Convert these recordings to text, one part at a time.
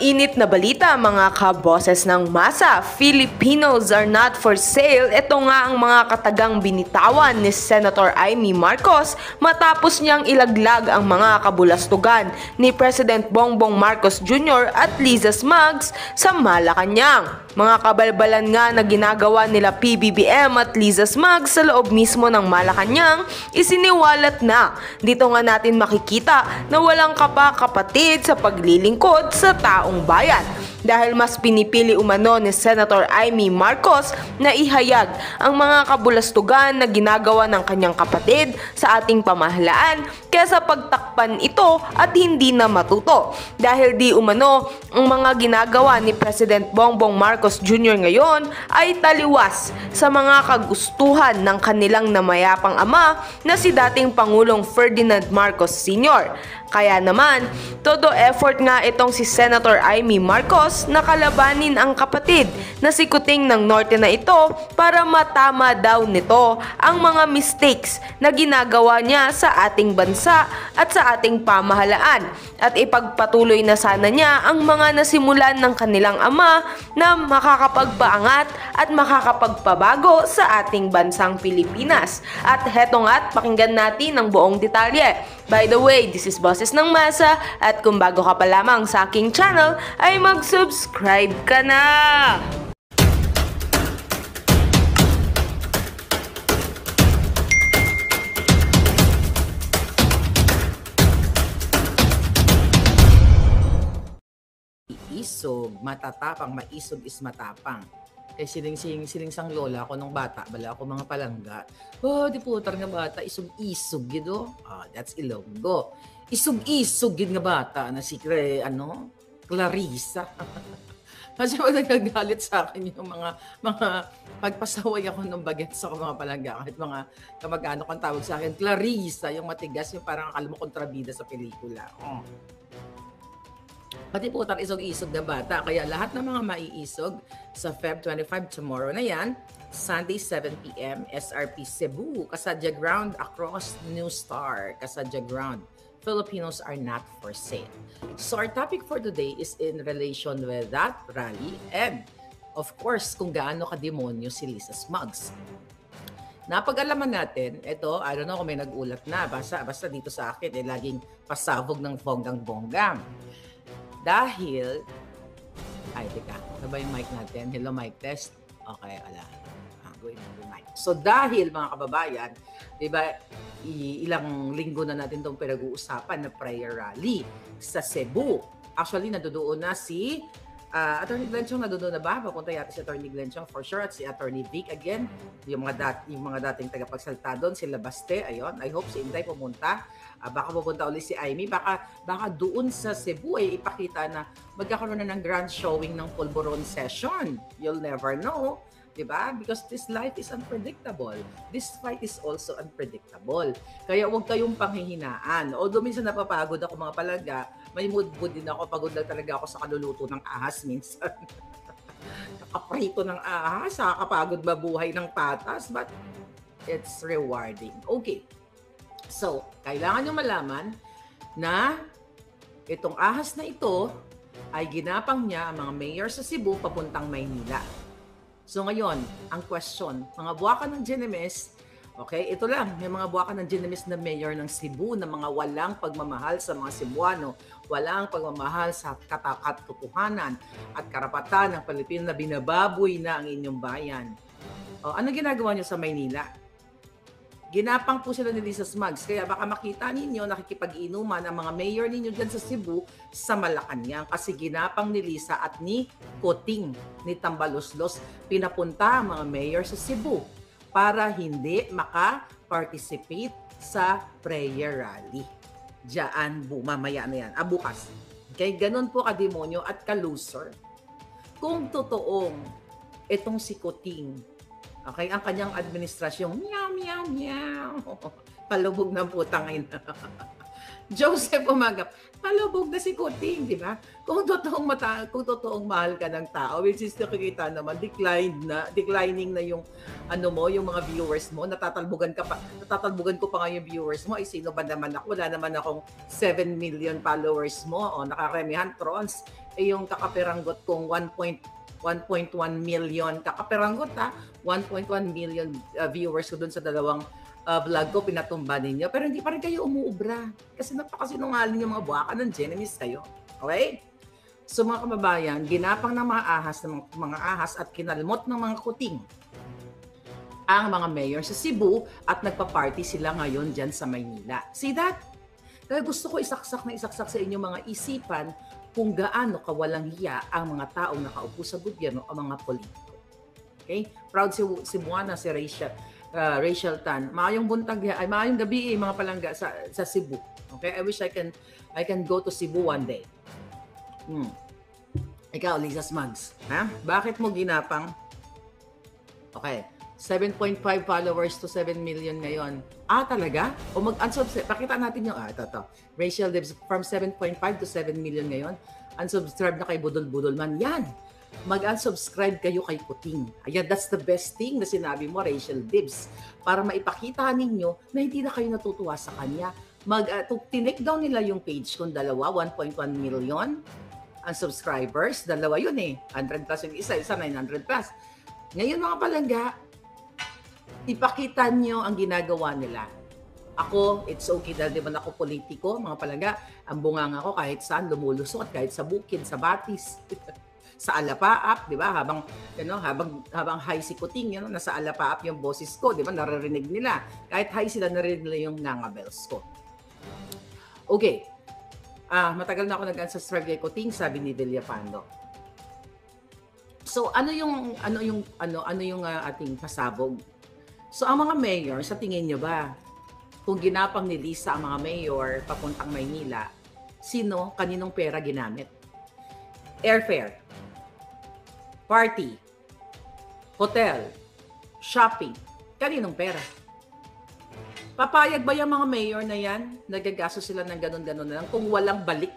Mainit na balita mga kaboses ng masa, Filipinos are not for sale. Ito nga ang mga katagang binitawan ni Senator Amy Marcos matapos niyang ilaglag ang mga kabulastugan ni President Bongbong Marcos Jr. at Liza Smugs sa Malacanang. Mga kabalbalan nga na ginagawa nila PBBM at Liza Smugs sa loob mismo ng Malacanang, isiniwalat na. Dito nga natin makikita na walang kapatid sa paglilingkod sa taong bayan dahil mas pinipili umano ni Senator Amy Marcos na ihayag ang mga kabulastugan na ginagawa ng kanyang kapatid sa ating pamahalaan kaysa pagtakpan ito at hindi na matuto. Dahil di umano ang mga ginagawa ni President Bongbong Marcos Jr. ngayon ay taliwas sa mga kagustuhan ng kanilang namayapang ama na si dating Pangulong Ferdinand Marcos Sr. Kaya naman, todo effort nga itong si Senator Amy Marcos na kalabanin ang kapatid na si Kuting ng Norte na ito para matama daw nito ang mga mistakes na ginagawa niya sa ating bansa at sa ating pamahalaan at ipagpatuloy na sana niya ang mga nasimulan ng kanilang ama na makakapagpaangat at makakapagpabago sa ating bansang Pilipinas. At heto nga't pakinggan natin ang buong detalye. By the way, this is Boses ng Masa at kung bago ka pa lamang sa aking channel ay mag-subscribe ka na! Isog, matatapang, maisog is matapang. Siling-sang lola ako nung bata, bala ako mga palangga. Oh, di putar nga bata, isog-isog gido. That's Ilonggo. Isog-isog gid nga bata na si Clarissa. Kasi pag nagagalit sa akin yung mga pagpasaway ako ng bagets sa mga palangga, kahit mga kamag-anak ang tawag sa akin, Clarissa, yung matigas, yung parang akala mo kontrabida sa pelikula. Pati po isog-isog na bata. Kaya lahat ng mga maiisog sa Feb 25 tomorrow na yan, Sunday 7 p.m. SRP Cebu, Kasadya Ground across New Star, Kasadya Ground. Filipinos are not for sale. So our topic for today is in relation with that rally and of course kung gaano kademonyo si Liza Smugs. Napag-alaman natin, ito, I don't know kung may nag-ulat na, basta dito sa akin, laging pasabog ng bonggang-bonggang. Dahil, teka, ano ba yung mic natin? Hello, mic test. Okay, ala. Go in the mic. So, dahil mga kababayan, di ba, ilang linggo na natin itong pinag-uusapan na prayer rally sa Cebu. Actually, nadudoon na si Attorney Glenchong, nadudoon na ba? Papunta yata si Attorney Glenchong for sure at si Attorney Vic again. Yung mga dating tagapagsalita doon, sila Baste, ayun. I hope si Inday pumunta. Baka pupunta ulit si Amy, baka doon sa Cebu ay ipakita na magkakaroon na ng grand showing ng Pulburon session. You'll never know, di ba? Because this life is unpredictable. This fight is also unpredictable. Kaya huwag kayong panghihinaan. Although minsan napapagod ako mga palangga, may mood din ako, pagod lang talaga ako sa kaluluto ng ahas minsan. Nakaprito ng ahas, nakakapagod mabuhay ng patas, but it's rewarding. Okay. So, kailangan nyo malaman na itong ahas na ito ay ginapang niya ang mga mayor sa Cebu papuntang Maynila. So ngayon, ang question, mga buwakan ng Genemes, okay, ito lang, may mga buwakan ng Genemes na mayor ng Cebu na mga walang pagmamahal sa mga Cebuano, walang pagmamahal sa katotohanan at karapatan ng Pilipino na binababoy na ang inyong bayan. Ano ginagawa niyo sa Maynila? Ginapang po sila ni Liza Smugs. Kaya baka makita ninyo, nakikipag-inuman ang mga mayor ninyo dyan sa Cebu sa Malacanang. Kasi ginapang ni Liza at ni Kuting, ni Tambaloslos, pinapunta ang mga mayor sa Cebu para hindi maka-participate sa prayer rally. Diyan, mamaya na yan. Bukas. Okay, ganun po kademonyo at kaluser. Kung totoong itong si Kuting, okay, ang kanyang administrasyon, meow, meow, meow. Palubog ng putang ina. Joseph Umagap, palubog na si Kuting, di ba? Kung totoong mahal ka ng tao, which is nakikita naman, declining na yung yung mga viewers mo, natatalbugan ko pa nga yung viewers mo, ay sino ba naman ako? Wala naman akong 7 million followers mo, o nakaremihan, trons, yung kakapiranggot kong 1.1 million kakapiranggot 1.1 million viewers ko dun sa dalawang vlog ko, pinatumba ninyo. Pero hindi pa rin kayo umuubra. Kasi napakasinungaling yung mga buwaka ng Genemies kayo. Okay? So mga kababayan, ginapang ng mga ahas at kinalmot ng mga kuting ang mga mayor sa Cebu at nagpa-party sila ngayon dyan sa Maynila. See that? Kaya gusto ko isaksak sa inyong mga isipan kung gaano kawalang hiya ang mga taong nakaupo sa gobyerno o mga politiko. Okay? Proud si Cebuana, si Rachel Tan. Maayong gabi mga palangga sa Cebu. Okay? I wish I can go to Cebu one day. Ikaw, Lisa Smugs. Ha? Bakit mo ginapang? Okay. 7.5 followers to 7 million ngayon. Talaga? O mag-unsubscribe. Pakita natin yung, ito. Rachel Dibs from 7.5 to 7 million ngayon. Unsubscribe na kay Budol-Budol man. Yan. Mag-unsubscribe kayo kay Kuting. Ayan, that's the best thing na sinabi mo, Rachel Dibs. Para maipakita ninyo na hindi na kayo natutuwa sa kanya. Tinake down nila yung page kung dalawa, 1.1 million ang subscribers. Dalawa yun 100 plus yung isa 900 plus. Ngayon mga palangga, ipakita nyo ang ginagawa nila. Ako, it's okay dahil di ba ako politiko, mga palangga, ang bunganga ko kahit saan lumulusot, kahit sa bukid, sa batis, sa alapaap, di ba? Habang high si Kuting, nasa alapaap yung boses ko, di ba? Naririnig nila. Kahit high sila, naririnig nila yung nangabels ko. Okay. Matagal na ako nag-unsubscribe kay Kuting, sabi ni Villapando. So, ano yung ating pasabog? So, ang mga mayor, sa tingin nyo ba, kung ginapang ni Lisa ang mga mayor papuntang Maynila, kaninong pera ginamit? Airfare, party, hotel, shopping, kaninong pera? Papayag ba yung mga mayor na yan? Nagagaso sila ng ganun-ganun na lang kung walang balik,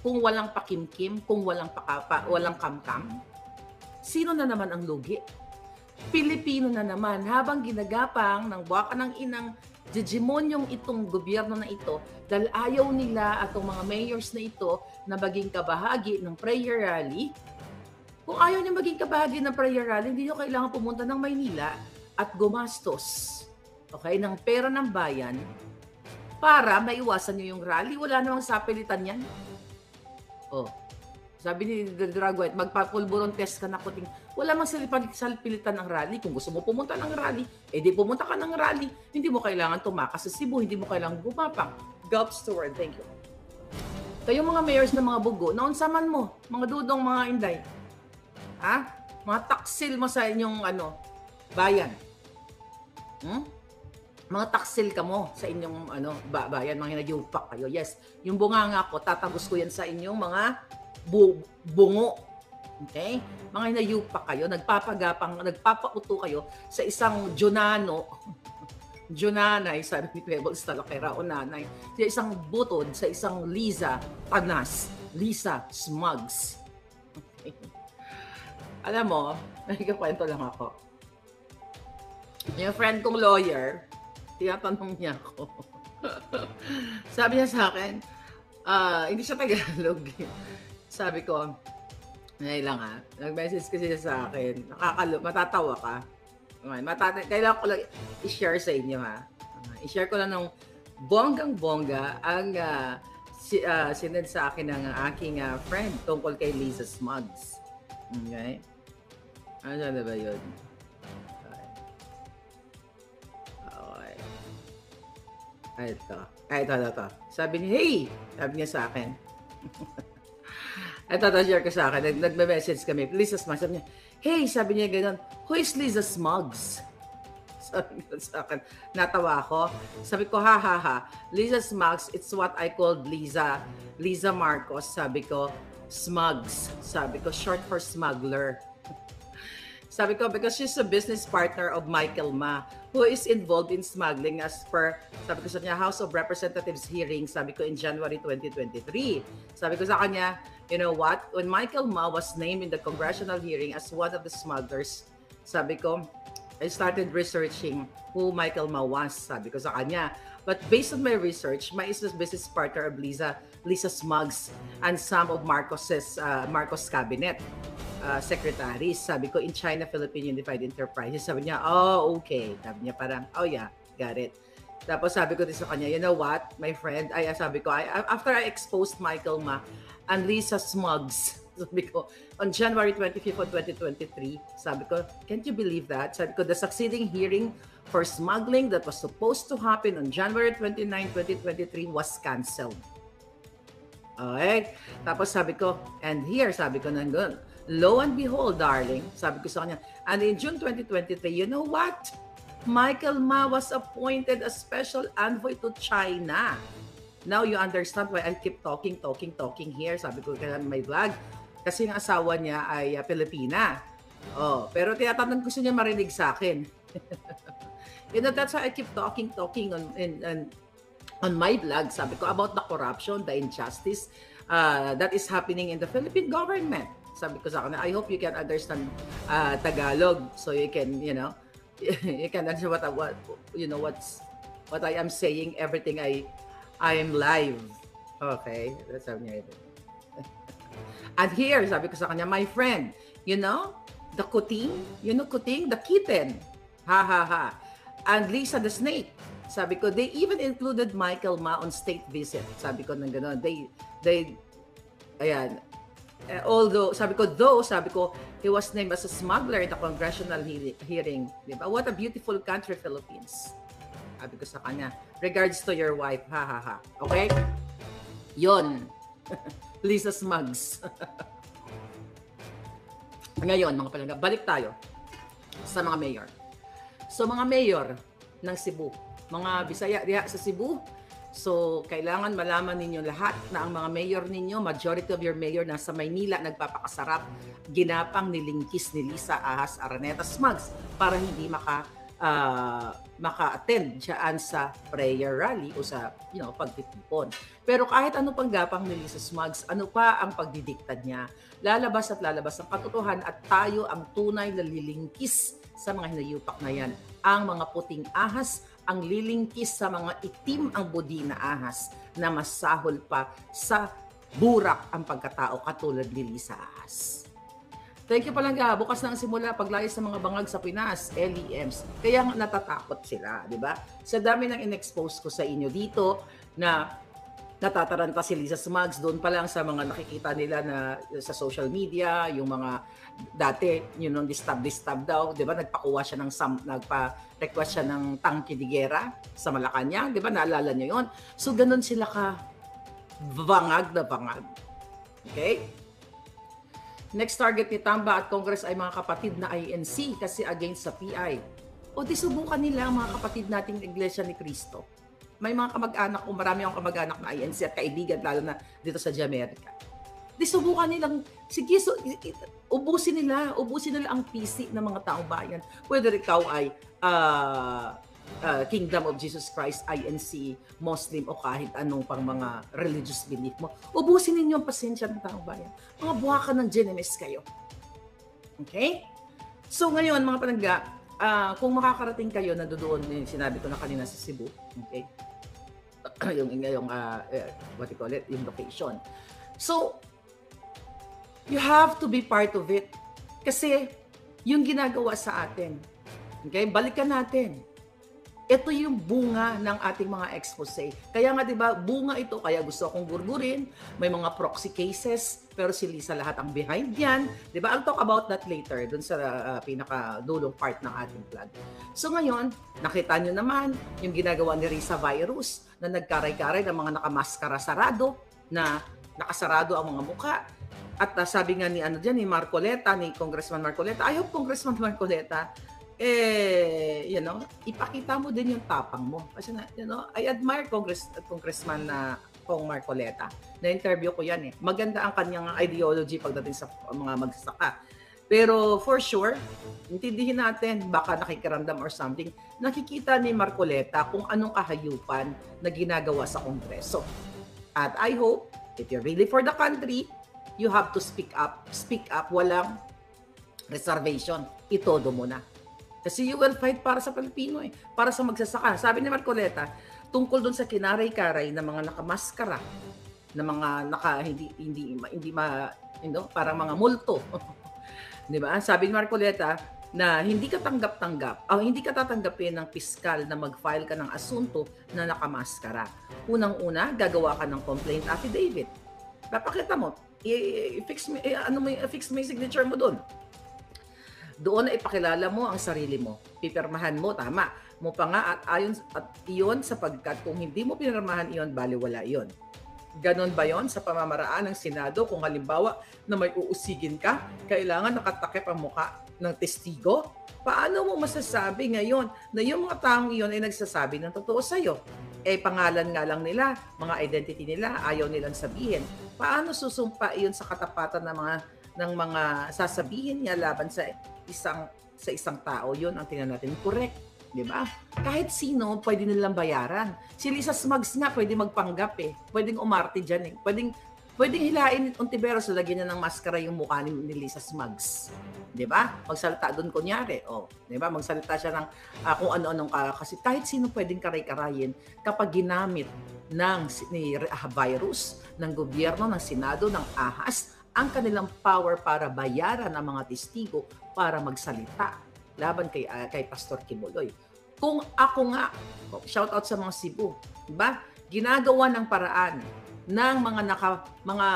kung walang pakimkim, kung walang kamkam? Sino na naman ang lugi? Pilipino na naman habang ginagapang ng buwaka ng inang hegemonyong itong gobyerno na ito dahil ayaw nila atong mga mayors na ito na maging kabahagi ng prayer rally. Kung ayaw niyo maging kabahagi ng prayer rally, hindi niyo kailangan pumunta ng Maynila at gumastos, okay, ng pera ng bayan para maiwasan niyo yung rally. Wala namang sapilitan yan. Sabi ni Dragoet, magpapulburon test ka na Kuting. Wala mang salpilitan ng rally. Kung gusto mo pumunta ng rally, di pumunta ka ng rally. Hindi mo kailangan tumakas sa Cebu. Hindi mo kailangan gumapak. Gulf Steward, thank you. Kayong mga mayors ng mga bugo, naunsaman mo, mga dudong, mga inday. Mga taksil mo sa inyong bayan. Mga taksil ka mo sa inyong bayan, mga hinayupak kayo. Yes, yung bunganga ko, tatagos ko yan sa inyong mga bungo. Okay? Mga hinayupak kayo, nagpapauto kayo sa isang Junanay, sabi ni Pebbles Talakera o nanay, sa isang butod, sa isang Liza Panas, Lisa Smugs. Okay. Alam mo, nagkakwento lang ako. Yung friend kong lawyer, tinatanong niya ako. Sabi niya sa akin, hindi siya Tagalog. Sabi ko, nag-message kasi siya sa akin. Matatawa ka. Kailangan ko lang i-share sa inyo i-share ko lang ng bonggang-bongga ang sinend sa akin ng aking friend tungkol kay Lisa Smugs. Okay? Ano ba yun? Okay. Ito. Sabi niya, hey! Sabi niya sa akin. Ito, share ko sa akin. Nagme-message kami. Lisa Smugs. Sabi niya, hey! Sabi niya gano'n, who is Lisa Smugs? Sabi niya sa akin. Natawa ako. Sabi ko, ha. Lisa Smugs, it's what I called Lisa Marcos. Sabi ko, Smugs. Sabi ko, short for smuggler. Sabi ko, because she's a business partner of Michael Ma, who is involved in smuggling as per, sabi ko sa kanya, House of Representatives hearing, sabi ko, in January 2023. Sabi ko sa kanya, you know what? When Michael Ma was named in the congressional hearing as one of the smugglers, sabi ko, I started researching who Michael Ma was, sabi ko sa kanya. But based on my research, Ma is the business partner of Lisa Smugs and some of Marcos cabinet secretaries. Sabi ko, in China-Philippine Unified Enterprises. Sabi niya, oh, okay. Sabi niya parang, oh yeah, got it. Tapos sabi ko din sa kanya, you know what, my friend, sabi ko, after I exposed Michael Ma and Lisa Smugs, sabi ko, on January 25th of 2023, sabi ko, can't you believe that? Sabi ko, the succeeding hearing for smuggling that was supposed to happen on January 29, 2023 was canceled. Okay? Tapos sabi ko, and here, sabi ko nandun, lo and behold, darling, sabi ko sa kanya, and in June 2023, you know what? Michael Ma was appointed as special envoy to China. Now you understand why I keep talking here. Sabi ko kaya may vlog. Kasi ang asawa niya ay Pilipina. Oh, pero tinatanong gusto niya marinig sa akin. You know, that's why I keep talking on my vlog. Sabi ko about the corruption, the injustice that is happening in the Philippine government. Sabi ko sa kanya, I hope you can understand Tagalog so you can, you know, you can understand what I am saying, everything I am live. Okay, that's how niya ito. And here, sabi ko sa kanya, my friend, you know, the kuting, the kitten. Ha ha ha. And Lisa the snake. Sabi ko, they even included Michael Ma on state visit. Sabi ko nang gano'n. Ayan. Although, sabi ko, he was named as a smuggler in the congressional hearing. Diba? What a beautiful country, Philippines. Sabi ko sa kanya, regards to your wife. Ha, ha, ha. Okay? Yon. Lisa Smugs. Ngayon, mga palangga, balik tayo sa mga mayor. So, mga mayor ng Cebu, mga Bisaya diha sa Cebu, so, kailangan malaman ninyo lahat na ang mga mayor ninyo, majority of your mayor nasa Maynila, nagpapakasarap, ginapang nilingkis ni Lisa Ahas Araneta Smugs para hindi maka-attend dyan sa prayer rally o sa, pagtitipon. Pero kahit ano pang gapang ni Lisa Smugs, ano pa ang pagdidiktad niya, lalabas ang katotohanan at tayo ang tunay na lilingkis sa mga hinayupak na yan. Ang mga puting ahas, ang lilingkis sa mga itim ang budi na ahas na masahol pa sa burak ang pagkatao katulad ni Lisa Ahas. Thank you palangga. Bukas na ang simula paglayas sa mga bangag sa Pinas, LEMs. Kaya natatakot sila, di ba? Sa dami ng in-expose ko sa inyo dito na natataranta si Lisa Smugs, doon pa lang sa mga nakikita nila na sa social media, yung mga dati, distab daw, di ba? Nagpa-request siya ng tangke de guerra sa Malacanang, di ba? Naalala niyo yon. So, ganun sila ka bangag na bangag. Okay? Next target ni Tamba at Congress ay mga kapatid na INC kasi against sa PI. O di subukan nila ang mga kapatid nating Iglesia ni Cristo. May mga kamag-anak, marami akong kamag-anak na INC at kaibigan, lalo na dito sa Jamaica. Di subukan nilang, sige, ubusin nila ang PC ng mga taong bayan. Whether ikaw ay Kingdom of Jesus Christ, INC, Muslim, o kahit anong pang mga religious belief mo, ubusin ninyo ang pasensya ng taong bayan. Mga buhakan ng Genemes kayo. Okay? So ngayon, mga palangga, kung makakarating kayo na doon, sinabi ko na kanina sa Cebu, okay? yung what you call it, yung location. So, you have to be part of it. Kasi, yung ginagawa sa atin, okay, balikan natin. Ito yung bunga ng ating mga expose. Kaya nga, di ba, bunga ito, kaya gusto akong gurgurin. May mga proxy cases, pero si Lisa lahat ang behind yan. Di ba? I'll talk about that later, dun sa pinakadulong part ng ating vlog. So ngayon, nakita nyo naman yung ginagawa ni Risa Virus na nagkaray-karay ng mga nakamaskara sarado, na nakasarado ang mga muka. At sabi nga ni Marcoleta, ni Congressman Marcoleta, I hope Congressman Marcoleta, ipakita mo din yung tapang mo. Kasi I admire Congressman na Kong Marcoleta. Na-interview ko yan eh. Maganda ang kanyang ideology pagdating sa mga magsasaka. Pero for sure, intindihin natin, baka nakikiramdam or something, nakikita ni Marcoleta kung anong kahayupan na ginagawa sa Kongreso. At I hope, if you're really for the country, you have to speak up, walang reservation, itodo mo na. Kasi you will fight para sa Pilipino para sa magsasaka. Sabi ni Marcoleta, tungkol dun sa kinaray-karay na mga nakamaskara, na mga parang mga multo. 'Di ba? Sabi ni Marcoleta na hindi ka hindi ka tatanggapin ng piskal na mag-file ka ng asunto na nakamaskara. Unang-una, gagawa ka ng complaint affidavit. Papakita mo, i-fix mo yung signature mo doon. Doon na ipakilala mo ang sarili mo. Pipirmahan mo, tama. Mo pa nga at iyon sapagkat kung hindi mo pinirmahan iyon, baliwala iyon. Ganon ba yon sa pamamaraan ng Senado kung halimbawa na may uusigin ka, kailangan nakatakip ang muka ng testigo? Paano mo masasabi ngayon na yung mga taong iyon ay nagsasabi ng totoo sa'yo? Pangalan nga lang nila, mga identity nila, ayaw nilang sabihin. Paano susumpa iyon sa katapatan ng mga sasabihin niya laban sa isang tao? Yun ang tingnan natin. Correct. Diba? Kahit sino, pwede nilang bayaran. Si Lisa Smugs nga, pwede magpanggap Pwedeng umarte dyan Pwedeng hilain Ontiveros, lagyan niya ng maskara yung mukha ni Lisa Smugs. Diba? Magsalita doon kunyari. Diba? Magsalita siya ng kung ano-anong kasi kahit sino pwedeng karay-karayin kapag ginamit ni virus, ng gobyerno, ng Senado, ng ahas, ang kanilang power para bayaran ang mga testigo para magsalita laban kay Pastor Kibuloy. Kung ako nga, shout out sa mga Cebu, diba? Ginagawa ng paraan ng mga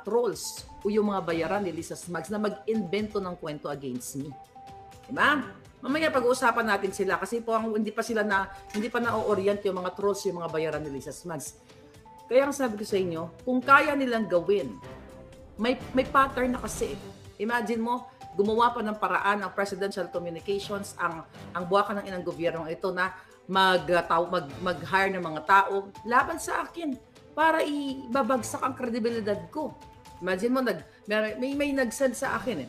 trolls o yung mga bayaran ni Lisa Smugs na mag-invento ng kwento against me. Diba? Mamaya pag-uusapan natin sila kasi po hindi pa na-orient yung mga trolls, yung mga bayaran ni Lisa Smugs. Kaya ang sabi ko sa inyo, kung kaya nilang gawin, may pattern na kasi. Imagine mo, gumawa pa ng paraan ng presidential communications ang buwakan ng inang gobyernong ito na mag-hire ng mga tao laban sa akin para ibabagsak ang kredibilidad ko. Imagine mo, may nag-send sa akin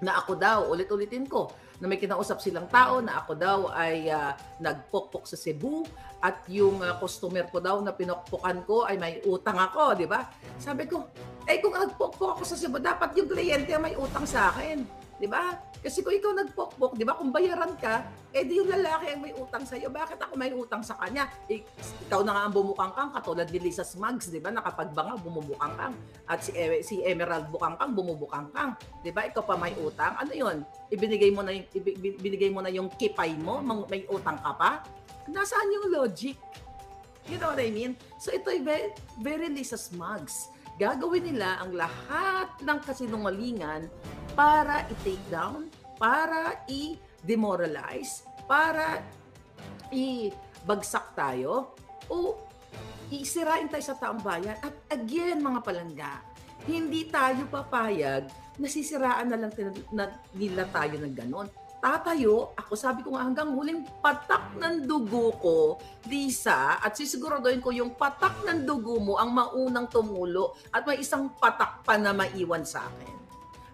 na ako daw, ulit-ulitin ko, na may kinausap silang tao na ako daw ay nagpokpok sa Cebu at yung customer ko daw na pinokpokan ko ay may utang ako, di ba? Sabi ko, kung nagpokpok ako sa Cebu, dapat yung kliyente may utang sa akin, di ba? Kasi kung ikaw nagpokpok, di ba, kung bayaran ka, di yung lalaki ang may utang sa'yo. Bakit ako may utang sa kanya? Ikaw na nga ang bumukangkang, katulad ni Lisa Smugs, di ba? Nakapagbanga, bumubukangkang. At si Emerald Bukangkang, bumubukangkang. Di ba? Ikaw pa may utang. Ano yun? Binigay mo na yung kipay mo, may utang ka pa? Nasaan yung logic? You know what I mean? So ito'y very Lisa Smugs. Gagawin nila ang lahat ng kasinungalingan para i-take down, para i-demoralize, para i-bagsak tayo, o isirain tayo sa taong bayan. At again, mga palangga, hindi tayo papayag na sisiraan na lang nila tayo ng ganon. Tatayo, ako sabi ko nga hanggang huling patak ng dugo ko, Lisa, at sisiguraduhin ko yung patak ng dugo mo ang maunang tumulo at may isang patak pa na maiwan sa akin.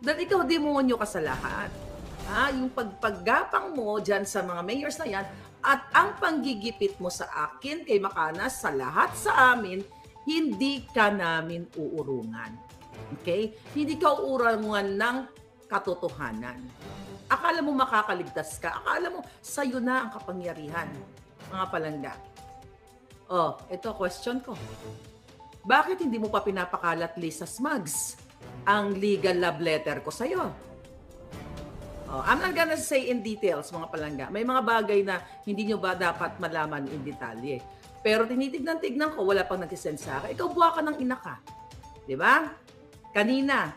Dahil ikaw demonyo ka sa lahat. Yung paggapang mo dyan sa mga mayors na yan at ang panggigipit mo sa akin kay Makanas, sa lahat sa amin, hindi ka namin uurungan. Okay? Hindi ka uurungan ng katotohanan. Akala mo makakaligtas ka. Akala mo sa'yo na ang kapangyarihan. Mga palangga. Ito question ko. Bakit hindi mo pa pinapakalat, Lisa Smugs, ang legal love letter ko sa'yo? I'm not gonna say in details, mga palangga. May mga bagay na hindi nyo ba dapat malaman in detalye. Pero tinitignan-tignan ko, wala pang nag-send sa akin. Ikaw buha ka ng ina ka. Diba? Kanina,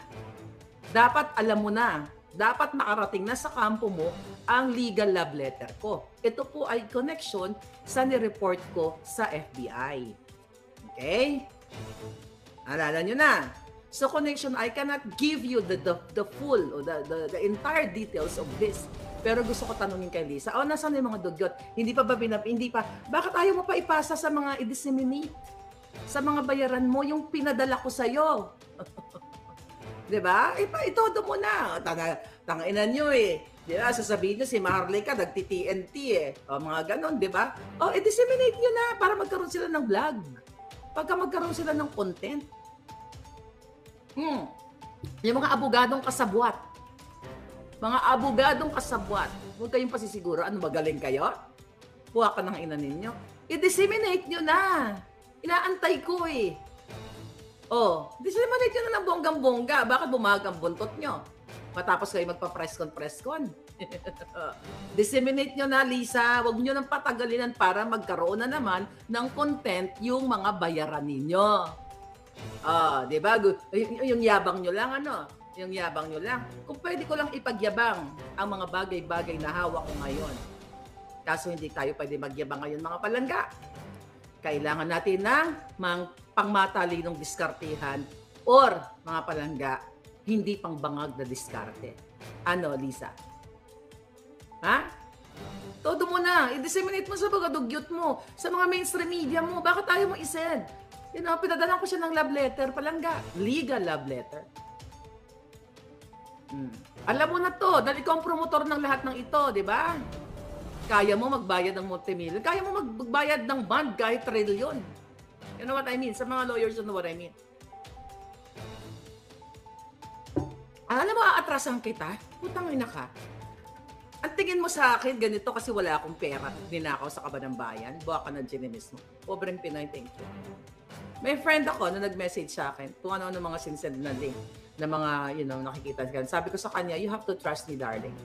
dapat alam mo na, dapat nakarating na sa kampo mo ang legal love letter ko. Ito po ay connection sa ni-report ko sa FBI. Okay? Alala nyo na. So connection, I cannot give you the full or the entire details of this. Pero gusto ko tanungin kay Lisa, nasaan yung mga dugyot? Hindi pa, bakit ayaw mo pa ipasa sa mga i-disseminate? Sa mga bayaran mo, yung pinadala ko sa'yo. Di ba? Itodo mo na. Tangainan nyo eh. Di ba? Sasabihin nyo si Maharlika, nagti-TNT eh. O mga ganon, di ba? O, disseminate nyo na para magkaroon sila ng vlog. Pagka magkaroon sila ng content. Yung mga abogadong kasabwat. Mga abogadong kasabwat. Huwag kayong pasisiguro. Ano, magaling kayo? Buha ka ng ina ninyo. I-disseminate nyo na. Inaantay ko eh. Oh, disseminate nyo na ng bonggang-bongga. Bakit bumagang buntot nyo? Matapos kayo magpa-press-con. Disseminate nyo na, Lisa. Huwag nyo nang patagalinan para magkaroon na naman ng content yung mga bayaran ninyo. Di ba? Yung yabang nyo lang, ano? Yung yabang nyo lang. Kung pwede ko lang ipagyabang ang mga bagay-bagay na hawak ko ngayon. Kaso hindi tayo pwede magyabang ngayon, mga palangga. Kailangan natin ng pangmatalinong diskartehan or mga palangga, hindi pangbangag na diskarte. Ano, Lisa? Ha? Todo mo na. I-disseminate mo sa mga dugyot mo, sa mga mainstream media mo. Bakit tayo mo isend? You know, pinadalan ko siya ng love letter, palangga. Legal love letter. Alam mo na to, dahil ikaw ang promotor ng lahat ng ito, di ba? Kaya mo magbayad ng multimillion. Kaya mo magbayad ng bond kahit trillion. You know what I mean? Sa mga lawyers, you know what I mean? Alam mo, aatrasan kita? Putang ina ka. Ang tingin mo sa akin, ganito kasi wala akong pera. Ninakaw sa kaba ng bayan. Buha ka ng ginimis mo. Pobreng Pinoy, thank you. May friend ako na nag-message sa akin kung ano-ano mga sinsend na link na mga, you know, nakikita ka. Sabi ko sa kanya, you have to trust me, darling.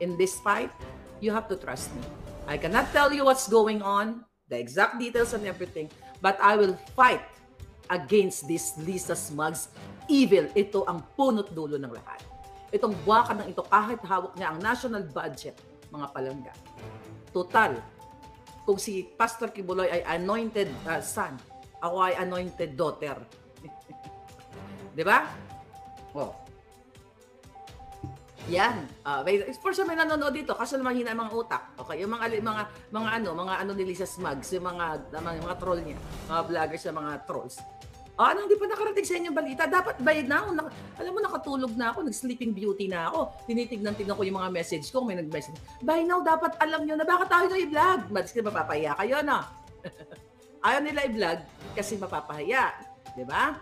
In this fight, you have to trust me. I cannot tell you what's going on, the exact details and everything, but I will fight against this Lisa Smugs evil. Ito ang punot dulo ng lahat. Itong buwakan ng ito, kahit hawak niya ang national budget, mga palangga. Total, kung si Pastor Kibuloy ay anointed son, ako ay anointed daughter. Di ba? Oh. Yan. For sure may nanonood dito kasi mahina ang mga utak. Okay, yung mga ano ni Lisa Smugs, yung mga troll niya, mga vloggers sa mga trolls. Ano, hindi pa nakarating sa inyong balita. Dapat by now, alam mo, nakatulog na ako, nag-sleeping beauty na ako. Tinitignan ko yung mga message ko, may nag-message. By now, dapat alam nyo na bakit tayo na i-vlog. Kasi mapapahiya kayo, no? Ayaw nila i-vlog kasi mapapahiya. Diba?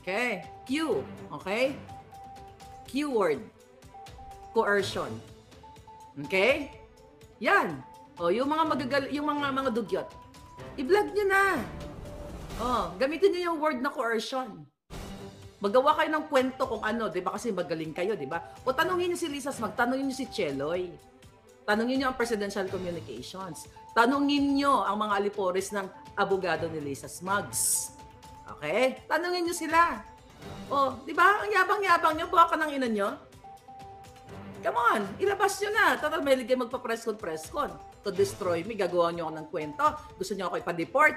Okay. Q. Okay? Keyword. Coercion. Okay? Yan. O, yung mga dugyot. I-vlog nyo na. Gamitin niyo yung word na coercion. Magawa kayo ng kwento kung ano, 'di ba? Kasi magaling kayo, 'di ba? O tanungin niyo si Lisa Smugs, tanungin niyo si Cheloy. Tanungin niyo ang Presidential Communications. Tanungin niyo ang mga alipores ng abogado ni Lisa Smugs. Okay? Tanungin niyo sila. 'Di ba? Ang yabang-yabang niyo, buha ka ng ina niyo. Come on, ilabas niyo na. Total may ligay magpa-press-con to destroy me. Gagawa niyo ako ng kwento. Gusto niyo ako ipa-deport.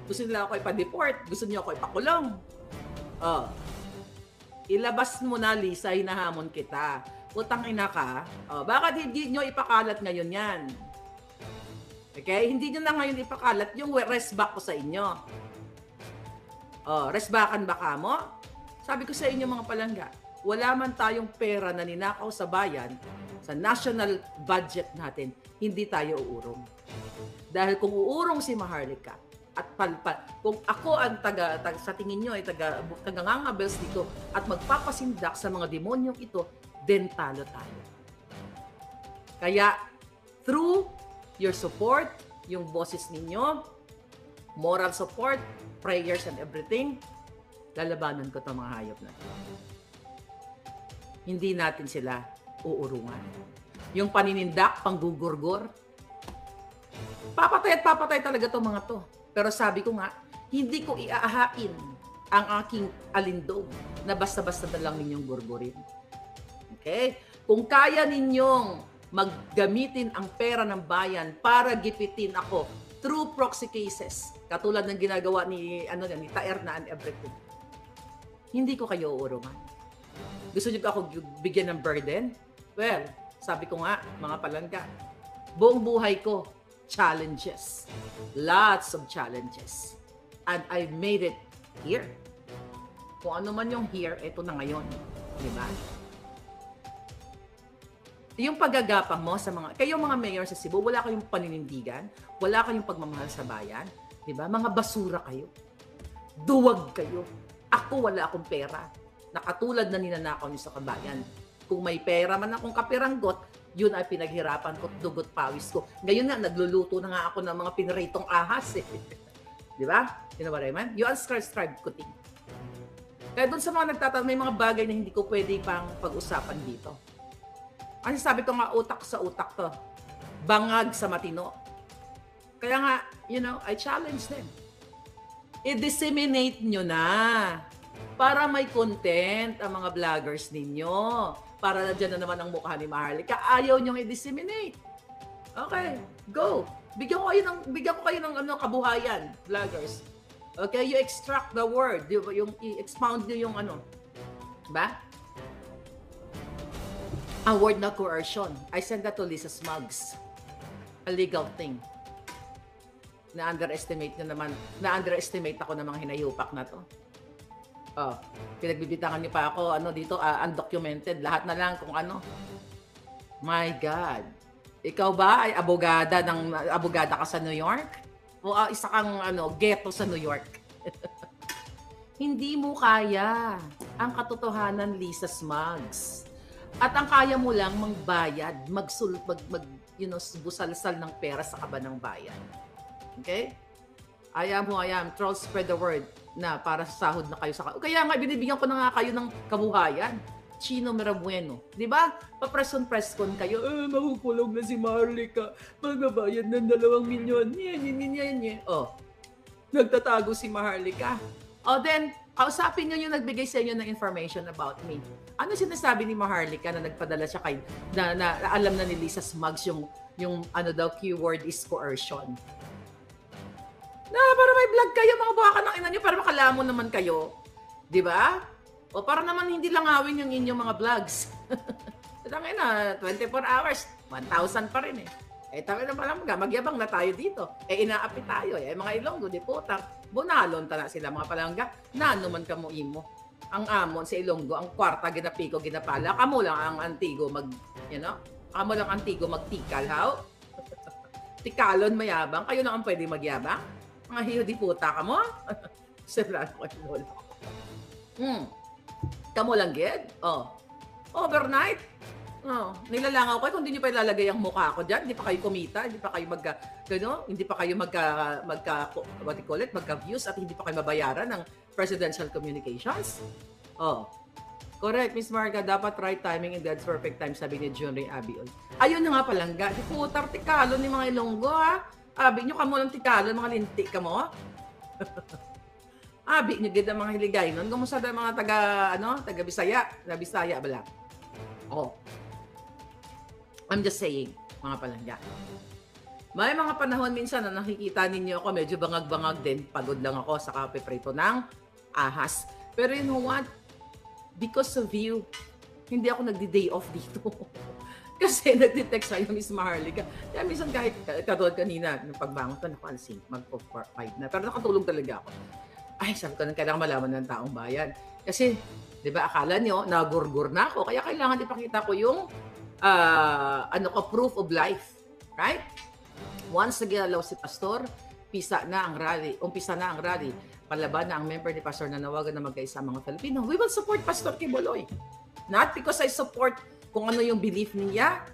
Gusto nila ako ipa-deport. Gusto niyo ako ipakulong. Ilabas mo na, Lisa, hinahamon kita. Utang ina ka. Bakit hindi niyo ipakalat ngayon yan? Okay? Hindi niyo na ngayon ipakalat yung rest back ko sa inyo. Rest backan ba ka mo? Sabi ko sa inyo, mga palangga, wala man tayong pera na ninakaw sa bayan, sa national budget natin, hindi tayo uurong. Dahil kung uurong si Maharlika at kung ako ang sa tingin nyo ay tagangangabels dito at magpapasindak sa mga demonyong ito, then talo tayo. Kaya, through your support, yung boses ninyo, moral support, prayers and everything, lalabanan ko itong mga hayop na ito. Hindi natin sila uurungan. Yung paninindak, panggugurgor, papatay at papatay talaga itong mga to. Pero sabi ko nga, hindi ko iaahain ang aking alindog na basta-basta na lang ninyong gurgurin. Okay? Kung kaya ninyong maggamitin ang pera ng bayan para gipitin ako through proxy cases, katulad ng ginagawa ni Taerna and everything, hindi ko kayo uurungan. Gusto niyo ako bigyan ng burden? Well, sabi ko nga, mga palangga, buong buhay ko, challenges. Lots of challenges. And I made it here. Kung ano man yung here, ito na ngayon. Di ba? Yung paggagapang mo sa kayo mga mayor sa Cebu, wala kayong paninindigan, wala kayong pagmamahal sa bayan, di ba? Mga basura kayo. Duwag kayo. Ako wala akong pera. Nakatulad na ninanakaw niyo sa kabayan. Kung may pera man akong kapiranggot, yun ay pinaghirapan ko, dugot pawis ko. Ngayon nga, nagluluto na nga ako ng mga pinritong ahas eh. Di ba? You know what I mean? You unsubscribe ko ting. Kaya doon sa mga nagtatanong, may mga bagay na hindi ko pwede pang pag-usapan dito. Kasi sabi ko nga, utak sa utak to. Bangag sa matino. Kaya nga, you know, I challenge them. I-disseminate nyo na. Para may content ang mga vloggers ninyo. Para na dyan na naman ang mukha ni Maharlika. Ayaw nyong i-disseminate. Okay, go. Bigyan ko kayo ng kabuhayan, vloggers. Okay, you extract the word. Yung i-expound nyo yung Ba? A word na coercion. I sent that to Lisa Smugs. A legal thing. Na-underestimate ako ng mga hinayupak na to. Oh, pinagbibitangan niyo pa ako, dito, undocumented. Lahat na lang kung ano. My God. Ikaw ba ay abogada ka sa New York? O isa kang ghetto sa New York? Hindi mo kaya ang katotohanan, Lisa Smugs. At ang kaya mo lang magbayad, busalsal ng pera sa kaba ng bayan. Okay? I am. Trolls spread the word na para sa sahod na kayo sa... Kaya nga, binibigyan ko na nga kayo ng kabuhayan. Chino Mirabueno. Di ba? Pa-press con kayo. Makukulong na si Maharlika. Magbabayad ng 2 milyon. Nye. Oh. Nagtatago si Maharlika. O then, kausapin nyo yung nagbigay sa inyo ng information about me. Ano sinasabi ni Maharlika na nagpadala siya kay... Na alam na ni Lisa Smugs yung keyword is coercion. Para may vlog kayo, mga buwakan ng ina nyo, para makalamon naman kayo. Di ba? O para naman hindi langawin yung inyong mga vlogs. Tangin na, 24 hours, 1,000 pa rin eh. Tangin na palang magyabang na tayo dito. Inaapi tayo mga Ilonggo, di putak. Bunalon na sila mga palangga. Nanuman ka mo imo. Ang amon sa Ilonggo, ang kwarta ginapiko, ginapala. Kamo lang ang antigo kamo lang antigo magtikal, how? Tikalon mayabang. Kayo lang ang pwede magyabang. Mga hiyo di puta ka mo. Sila ko lola. Kamo lang gid. Overnight. Nilalangaw ko kung hindi niyo pa ilalagay ang mukha ko diyan, hindi pa kayo kumita, hindi pa kayo magka-views at hindi pa kayo mabayaran ng presidential communications. Correct, Miss Marga, dapat right timing and God's perfect time, sabi ni Junri Abiol. Ayun na nga palangga, di putar tikalo ni mga Ilonggo ha. Abi nyo kamo ng tikalo, mga linti ka mo. Abi nyo gid ang mga hiligay nun. Kumusta na mga taga Bisaya, na Bisaya bala. I'm just saying, mga palangga. May mga panahon minsan na nakikita ninyo ako, medyo bangag-bangag din. Pagod lang ako sa kape-prito ng ahas. Pero you know what? Because of you, hindi ako nagdi-day off dito. Kasi nagdi-text sa'yo, Miss Maharlika. Kaya minsan kahit katulad kanina, nung pagbangon ko, alasing, mag-5 na. Pero nakatulog talaga ako. Ay, sabi ko, kailangan malaman ng taong bayan. Kasi, di ba, akala nyo, nagurgur na ako. Kaya kailangan ipakita ko yung proof of life. Right? Once nagalaw si Pastor, umpisa na ang rally. Palaban na ang member ni Pastor na nawagan na magkaisa mga Filipino. We will support Pastor Quiboloy. Not because I support kung ano yung belief niya,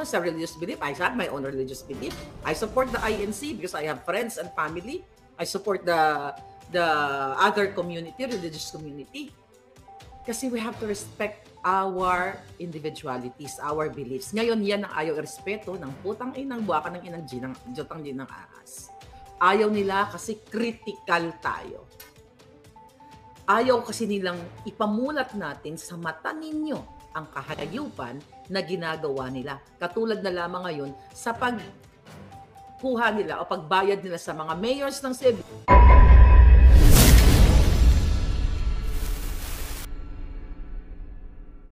sa religious belief. I have my own religious belief. I support the INC because I have friends and family. I support the other community, religious community. Kasi we have to respect our individualities, our beliefs. Ngayon, yan ang ayaw irespeto ng putang inang buwaka ng inang jotang ginang ahas. Ayaw nila kasi critical tayo. Ayaw kasi nilang ipamulat natin sa mata ninyo ang kahayupan na ginagawa nila. Katulad na lamang ngayon sa pagkuha nila o pagbayad nila sa mga mayors ng Cebu.